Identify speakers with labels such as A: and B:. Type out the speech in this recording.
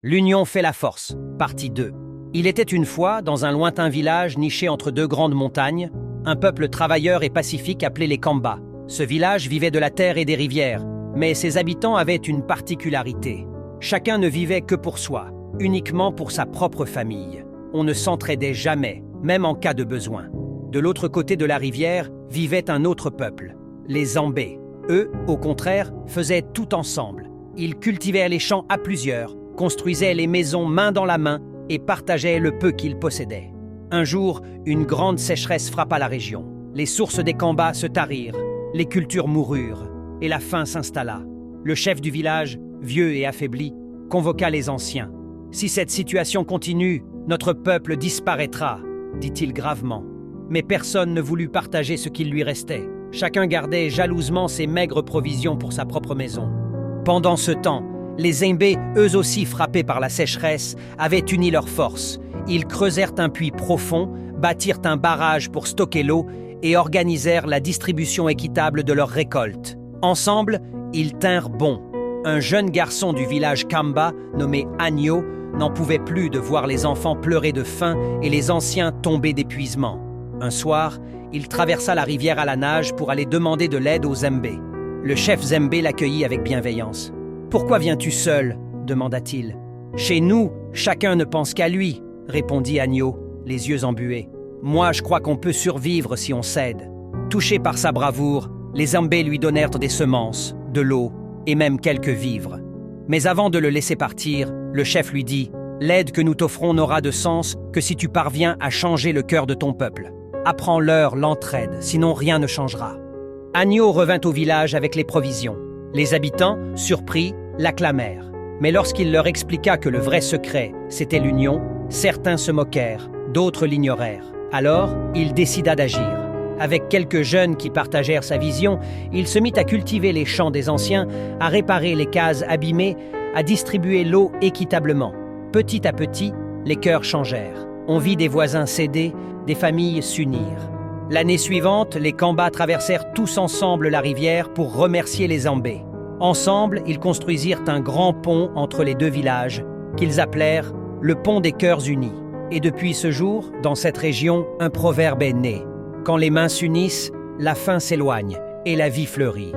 A: L'union fait la force, partie 2. Il était une fois, dans un lointain village niché entre deux grandes montagnes, un peuple travailleur et pacifique appelé les Kamba. Ce village vivait de la terre et des rivières, mais ses habitants avaient une particularité. Chacun ne vivait que pour soi, uniquement pour sa propre famille. On ne s'entraidait jamais, même en cas de besoin. De l'autre côté de la rivière vivait un autre peuple, les Zambés. Eux, au contraire, faisaient tout ensemble. Ils cultivaient les champs à plusieurs, construisaient les maisons main dans la main et partageaient le peu qu'ils possédaient. Un jour, une grande sécheresse frappa la région. Les sources des Kamba se tarirent, les cultures moururent et la faim s'installa. Le chef du village, vieux et affaibli, convoqua les anciens. « Si cette situation continue, notre peuple disparaîtra », dit-il gravement. Mais personne ne voulut partager ce qu'il lui restait. Chacun gardait jalousement ses maigres provisions pour sa propre maison. Pendant ce temps, les Zambés, eux aussi frappés par la sécheresse, avaient uni leurs forces. Ils creusèrent un puits profond, bâtirent un barrage pour stocker l'eau et organisèrent la distribution équitable de leurs récoltes. Ensemble, ils tinrent bon. Un jeune garçon du village Kamba, nommé Agno, n'en pouvait plus de voir les enfants pleurer de faim et les anciens tomber d'épuisement. Un soir, il traversa la rivière à la nage pour aller demander de l'aide aux Zambés. Le chef Zambé l'accueillit avec bienveillance. « Pourquoi viens-tu seul ?» demanda-t-il. « Chez nous, chacun ne pense qu'à lui », répondit Agno, les yeux embués. « Moi, je crois qu'on peut survivre si on s'aide. » Touchés par sa bravoure, les Zambés lui donnèrent des semences, de l'eau et même quelques vivres. Mais avant de le laisser partir, le chef lui dit « L'aide que nous t'offrons n'aura de sens que si tu parviens à changer le cœur de ton peuple. Apprends-leur l'entraide, sinon rien ne changera. » Agno revint au village avec les provisions. Les habitants, surpris, l'acclamèrent. Mais lorsqu'il leur expliqua que le vrai secret, c'était l'union, certains se moquèrent, d'autres l'ignorèrent. Alors, il décida d'agir. Avec quelques jeunes qui partagèrent sa vision, il se mit à cultiver les champs des anciens, à réparer les cases abîmées, à distribuer l'eau équitablement. Petit à petit, les cœurs changèrent. On vit des voisins s'aider, des familles s'unir. L'année suivante, les Kamba traversèrent tous ensemble la rivière pour remercier les Zambés. Ensemble, ils construisirent un grand pont entre les deux villages, qu'ils appelèrent le pont des cœurs unis. Et depuis ce jour, dans cette région, un proverbe est né. Quand les mains s'unissent, la faim s'éloigne et la vie fleurit.